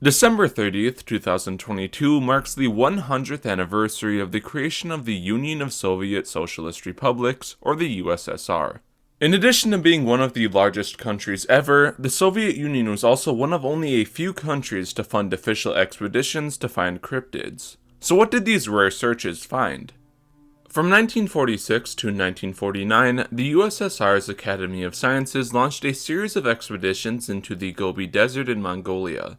December 30th, 2022 marks the 100th anniversary of the creation of the Union of Soviet Socialist Republics, or the USSR. In addition to being one of the largest countries ever, the Soviet Union was also one of only a few countries to fund official expeditions to find cryptids. So what did these rare searches find? From 1946 to 1949, the USSR's Academy of Sciences launched a series of expeditions into the Gobi Desert in Mongolia.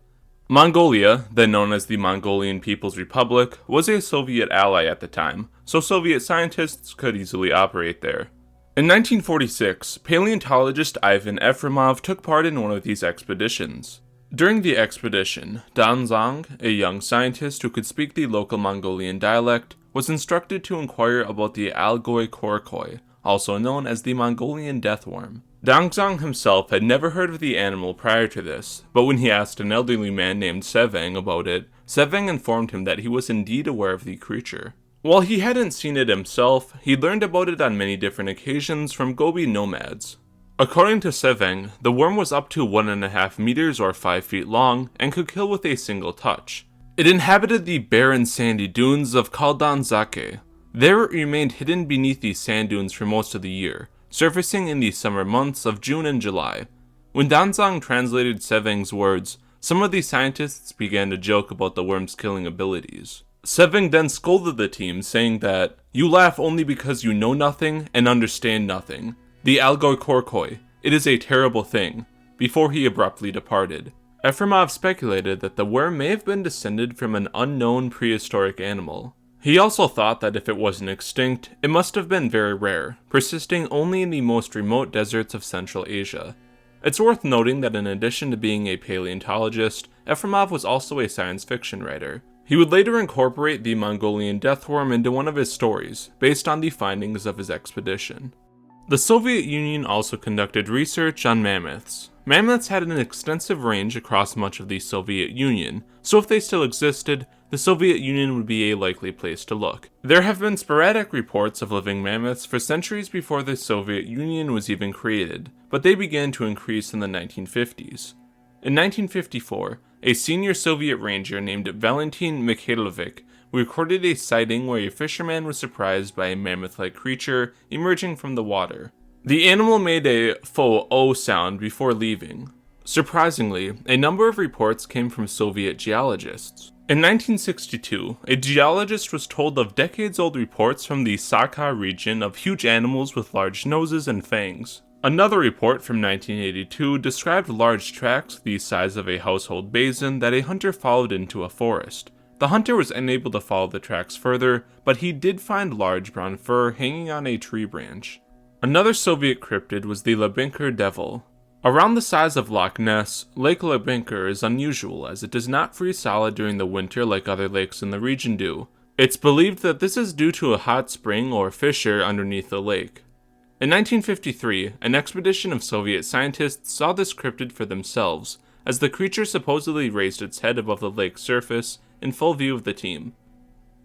Mongolia, then known as the Mongolian People's Republic, was a Soviet ally at the time, so Soviet scientists could easily operate there. In 1946, paleontologist Ivan Efremov took part in one of these expeditions. During the expedition, Danzang, a young scientist who could speak the local Mongolian dialect, was instructed to inquire about the Algoi Korkoi, also known as the Mongolian Deathworm. Danzang himself had never heard of the animal prior to this, but when he asked an elderly man named Sevang about it, Sevang informed him that he was indeed aware of the creature. While he hadn't seen it himself, he learned about it on many different occasions from Gobi nomads. According to Sevang, the worm was up to 1.5 meters or 5 feet long and could kill with a single touch. It inhabited the barren sandy dunes of Kaldanzake. There it remained hidden beneath these sand dunes for most of the year, surfacing in the summer months of June and July. When Danzang translated Sevang's words, some of the scientists began to joke about the worm's killing abilities. Sevang then scolded the team, saying that, "You laugh only because you know nothing and understand nothing. The Algoi Korkoi, it is a terrible thing," before he abruptly departed. Efremov speculated that the worm may have been descended from an unknown prehistoric animal. He also thought that if it wasn't extinct, it must have been very rare, persisting only in the most remote deserts of Central Asia. It's worth noting that in addition to being a paleontologist, Efremov was also a science fiction writer. He would later incorporate the Mongolian Deathworm into one of his stories, based on the findings of his expedition. The Soviet Union also conducted research on mammoths. Mammoths had an extensive range across much of the Soviet Union, so if they still existed, the Soviet Union would be a likely place to look. There have been sporadic reports of living mammoths for centuries before the Soviet Union was even created, but they began to increase in the 1950s. In 1954, a senior Soviet ranger named Valentin Mikhailovich recorded a sighting where a fisherman was surprised by a mammoth-like creature emerging from the water. The animal made a fo-o sound before leaving. Surprisingly, a number of reports came from Soviet geologists. In 1962, a geologist was told of decades-old reports from the Sakha region of huge animals with large noses and fangs. Another report from 1982 described large tracks the size of a household basin that a hunter followed into a forest. The hunter was unable to follow the tracks further, but he did find large brown fur hanging on a tree branch. Another Soviet cryptid was the Lubinker devil. Around the size of Loch Ness, Lake Lubinker is unusual as it does not freeze solid during the winter like other lakes in the region do. It's believed that this is due to a hot spring or fissure underneath the lake. In 1953, an expedition of Soviet scientists saw this cryptid for themselves, as the creature supposedly raised its head above the lake's surface in full view of the team.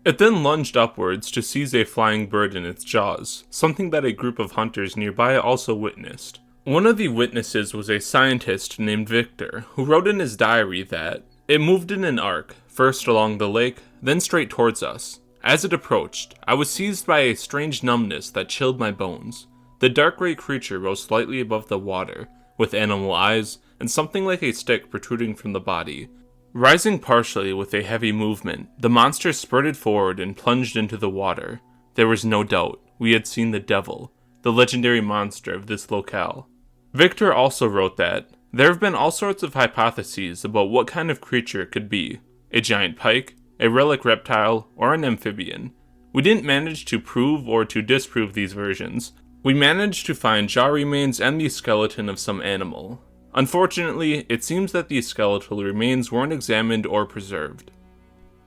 It then lunged upwards to seize a flying bird in its jaws, something that a group of hunters nearby also witnessed. One of the witnesses was a scientist named Victor, who wrote in his diary that, "It moved in an arc, first along the lake, then straight towards us. As it approached, I was seized by a strange numbness that chilled my bones. The dark gray creature rose slightly above the water, with animal eyes and something like a stick protruding from the body. Rising partially with a heavy movement, the monster spurted forward and plunged into the water. There was no doubt, we had seen the devil, the legendary monster of this locale." Victor also wrote that, "There have been all sorts of hypotheses about what kind of creature it could be. A giant pike, a relic reptile, or an amphibian. We didn't manage to prove or to disprove these versions. We managed to find jaw remains and the skeleton of some animal. Unfortunately, it seems that these skeletal remains weren't examined or preserved."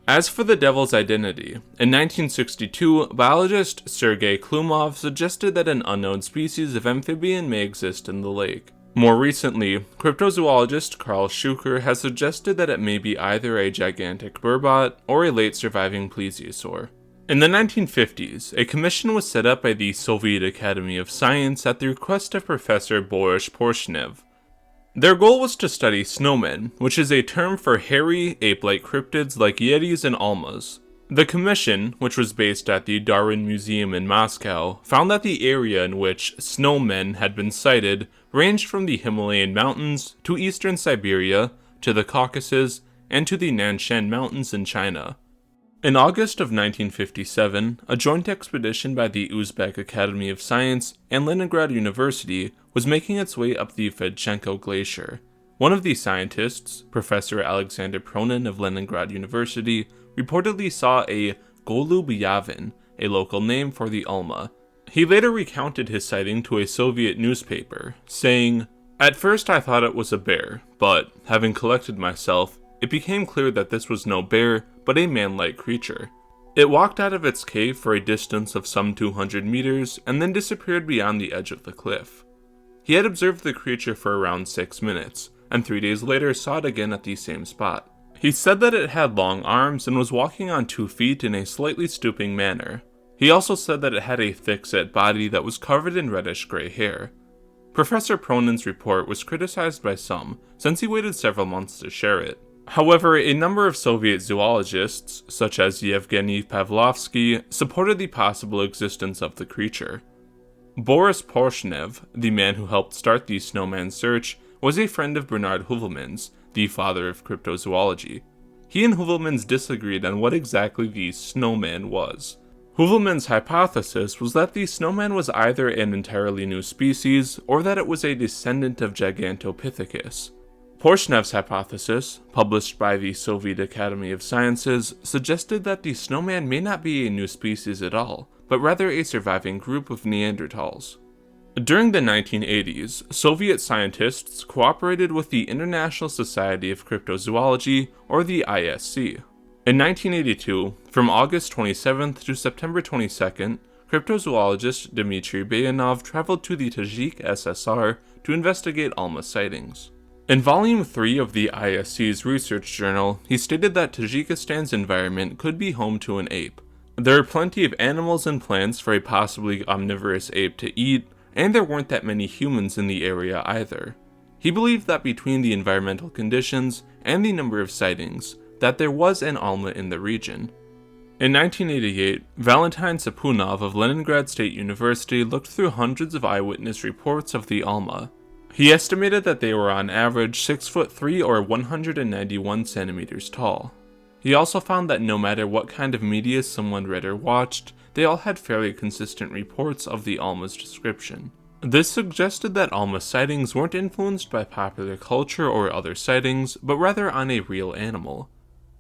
As for the devil's identity, in 1962, biologist Sergei Klumov suggested that an unknown species of amphibian may exist in the lake. More recently, cryptozoologist Carl Schuker has suggested that it may be either a gigantic burbot or a late surviving plesiosaur. In the 1950s, a commission was set up by the Soviet Academy of Science at the request of Professor Boris Porschnev. Their goal was to study snowmen, which is a term for hairy, ape-like cryptids like yetis and almas. The commission, which was based at the Darwin Museum in Moscow, found that the area in which snowmen had been sighted ranged from the Himalayan mountains to eastern Siberia, to the Caucasus, and to the Nanshan Mountains in China. In August of 1957, a joint expedition by the Uzbek Academy of Science and Leningrad University was making its way up the Fedchenko Glacier. One of the scientists, Professor Alexander Pronin of Leningrad University, reportedly saw a golub yavin, a local name for the Alma. He later recounted his sighting to a Soviet newspaper, saying, "At first I thought it was a bear, but, having collected myself, it became clear that this was no bear, but a man-like creature. It walked out of its cave for a distance of some 200 meters, and then disappeared beyond the edge of the cliff." He had observed the creature for around 6 minutes, and 3 days later saw it again at the same spot. He said that it had long arms and was walking on 2 feet in a slightly stooping manner. He also said that it had a thick-set body that was covered in reddish-gray hair. Professor Pronin's report was criticized by some, since he waited several months to share it. However, a number of Soviet zoologists, such as Yevgeny Pavlovsky, supported the possible existence of the creature. Boris Porschnev, the man who helped start the snowman search, was a friend of Bernard Heuvelmann's, the father of cryptozoology. He and Heuvelmann's disagreed on what exactly the snowman was. Heuvelmann's hypothesis was that the snowman was either an entirely new species, or that it was a descendant of Gigantopithecus. Porschnev's hypothesis, published by the Soviet Academy of Sciences, suggested that the snowman may not be a new species at all, but rather a surviving group of Neanderthals. During the 1980s, Soviet scientists cooperated with the International Society of Cryptozoology, or the ISC. In 1982, from August 27th to September 22nd, cryptozoologist Dmitry Bayanov traveled to the Tajik SSR to investigate Alma sightings. In Volume 3 of the ISC's research journal, he stated that Tajikistan's environment could be home to an ape. There are plenty of animals and plants for a possibly omnivorous ape to eat, and there weren't that many humans in the area either. He believed that between the environmental conditions and the number of sightings, that there was an Alma in the region. In 1988, Valentin Sapunov of Leningrad State University looked through hundreds of eyewitness reports of the Alma. He estimated that they were on average 6'3" or 191 centimeters tall. He also found that no matter what kind of media someone read or watched, they all had fairly consistent reports of the Alma's description. This suggested that Alma sightings weren't influenced by popular culture or other sightings, but rather on a real animal.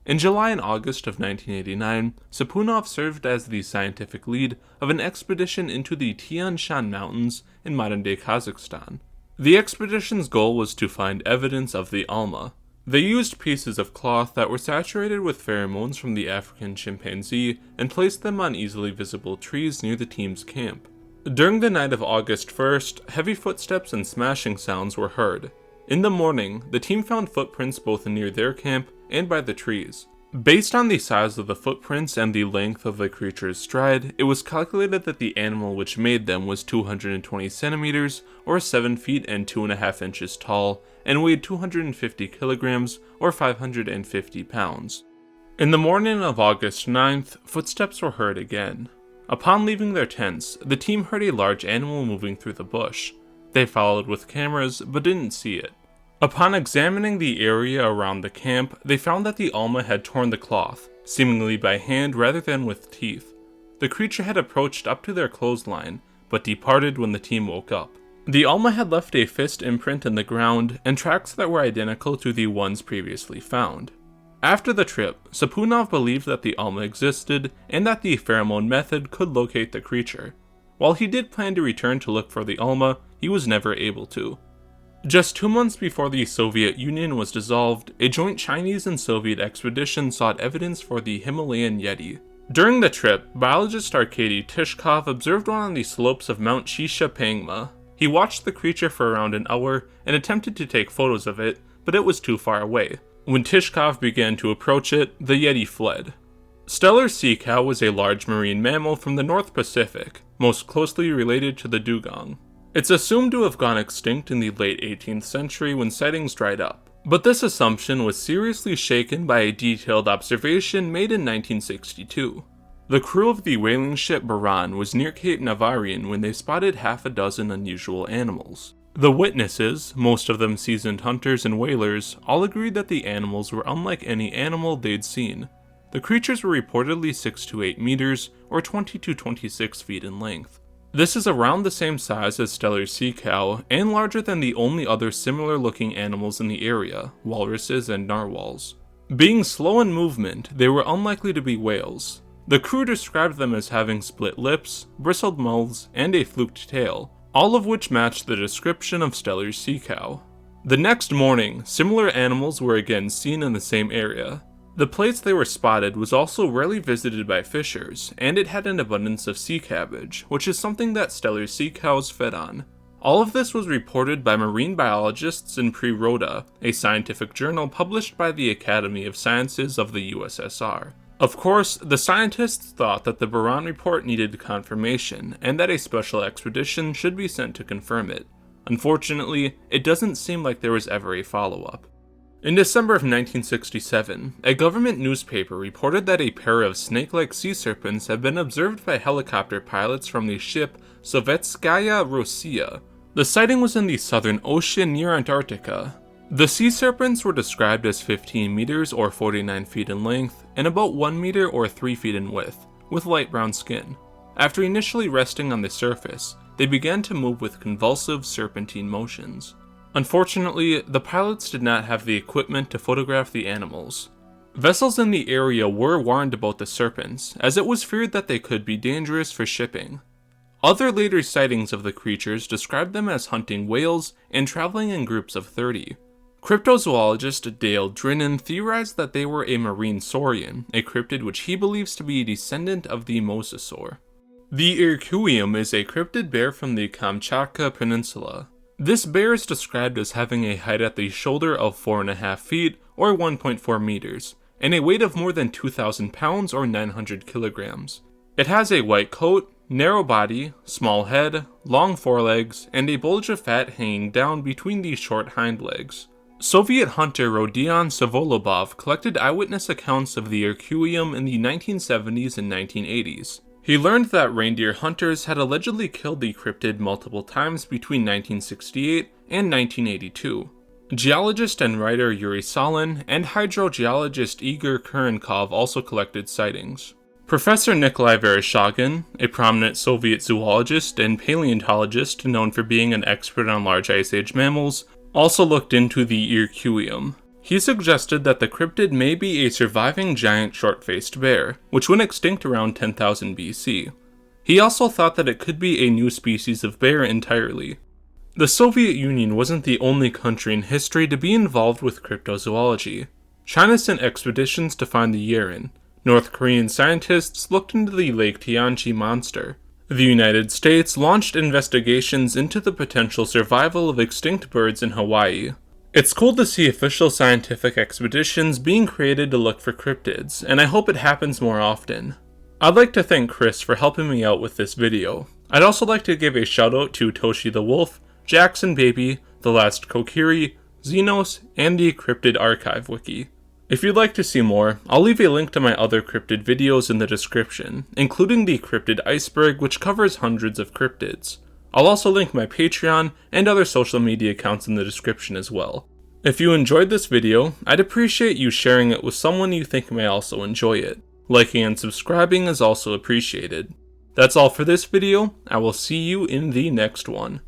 In July and August of 1989, Sapunov served as the scientific lead of an expedition into the Tian Shan Mountains in modern-day Kazakhstan. The expedition's goal was to find evidence of the Alma. They used pieces of cloth that were saturated with pheromones from the African chimpanzee and placed them on easily visible trees near the team's camp. During the night of August 1st, heavy footsteps and smashing sounds were heard. In the morning, the team found footprints both near their camp and by the trees. Based on the size of the footprints and the length of the creature's stride, it was calculated that the animal which made them was 220 centimeters, or 7 feet and 2.5 inches tall, and weighed 250 kilograms, or 550 pounds. In the morning of August 9th, footsteps were heard again. Upon leaving their tents, the team heard a large animal moving through the bush. They followed with cameras, but didn't see it. Upon examining the area around the camp, they found that the Alma had torn the cloth, seemingly by hand rather than with teeth. The creature had approached up to their clothesline, but departed when the team woke up. The Alma had left a fist imprint in the ground and tracks that were identical to the ones previously found. After the trip, Sapunov believed that the Alma existed and that the pheromone method could locate the creature. While he did plan to return to look for the Alma, he was never able to. Just 2 months before the Soviet Union was dissolved, a joint Chinese and Soviet expedition sought evidence for the Himalayan Yeti. During the trip, biologist Arkady Tishkov observed one on the slopes of Mount Shisha Pangma. He watched the creature for around an hour and attempted to take photos of it, but it was too far away. When Tishkov began to approach it, the Yeti fled. Stellar sea cow was a large marine mammal from the North Pacific, most closely related to the dugong. It's assumed to have gone extinct in the late 18th century when sightings dried up, but this assumption was seriously shaken by a detailed observation made in 1962. The crew of the whaling ship Buran was near Cape Navarian when they spotted half a dozen unusual animals. The witnesses, most of them seasoned hunters and whalers, all agreed that the animals were unlike any animal they'd seen. The creatures were reportedly 6 to 8 meters, or 20 to 26 feet in length. This is around the same size as Steller sea cow, and larger than the only other similar looking animals in the area, walruses and narwhals. Being slow in movement, they were unlikely to be whales. The crew described them as having split lips, bristled mouths, and a fluked tail, all of which matched the description of Steller's sea cow. The next morning, similar animals were again seen in the same area. The place they were spotted was also rarely visited by fishers, and it had an abundance of sea cabbage, which is something that Steller's sea cows fed on. All of this was reported by marine biologists in Pre-Rota, a scientific journal published by the Academy of Sciences of the USSR. Of course, the scientists thought that the Buran report needed confirmation, and that a special expedition should be sent to confirm it. Unfortunately, it doesn't seem like there was ever a follow-up. In December of 1967, a government newspaper reported that a pair of snake-like sea serpents had been observed by helicopter pilots from the ship Sovetskaya Rossiya. The sighting was in the Southern Ocean near Antarctica. The sea serpents were described as 15 meters or 49 feet in length, and about 1 meter or 3 feet in width, with light brown skin. After initially resting on the surface, they began to move with convulsive serpentine motions. Unfortunately, the pilots did not have the equipment to photograph the animals. Vessels in the area were warned about the serpents, as it was feared that they could be dangerous for shipping. Other later sightings of the creatures described them as hunting whales and traveling in groups of 30. Cryptozoologist Dale Drinan theorized that they were a marine saurian, a cryptid which he believes to be a descendant of the mosasaur. The Erquium is a cryptid bear from the Kamchatka Peninsula. This bear is described as having a height at the shoulder of 4.5 feet, or 1.4 meters, and a weight of more than 2,000 pounds or 900 kilograms. It has a white coat, narrow body, small head, long forelegs, and a bulge of fat hanging down between the short hind legs. Soviet hunter Rodion Savolobov collected eyewitness accounts of the Erquium in the 1970s and 1980s. He learned that reindeer hunters had allegedly killed the cryptid multiple times between 1968 and 1982. Geologist and writer Yuri Salin and hydrogeologist Igor Kurenkov also collected sightings. Professor Nikolai Vereshchagin, a prominent Soviet zoologist and paleontologist known for being an expert on large Ice Age mammals, also looked into the Erquium. He suggested that the cryptid may be a surviving giant short-faced bear, which went extinct around 10,000 BC. He also thought that it could be a new species of bear entirely. The Soviet Union wasn't the only country in history to be involved with cryptozoology. China sent expeditions to find the Yeren. North Korean scientists looked into the Lake Tianchi monster. The United States launched investigations into the potential survival of extinct birds in Hawaii. It's cool to see official scientific expeditions being created to look for cryptids, and I hope it happens more often. I'd like to thank Chris for helping me out with this video. I'd also like to give a shout out to Toshi the Wolf, Jackson Baby, The Last Kokiri, Xenos, and the Cryptid Archive Wiki. If you'd like to see more, I'll leave a link to my other cryptid videos in the description, including the Cryptid Iceberg, which covers hundreds of cryptids. I'll also link my Patreon and other social media accounts in the description as well. If you enjoyed this video, I'd appreciate you sharing it with someone you think may also enjoy it. Liking and subscribing is also appreciated. That's all for this video. I will see you in the next one.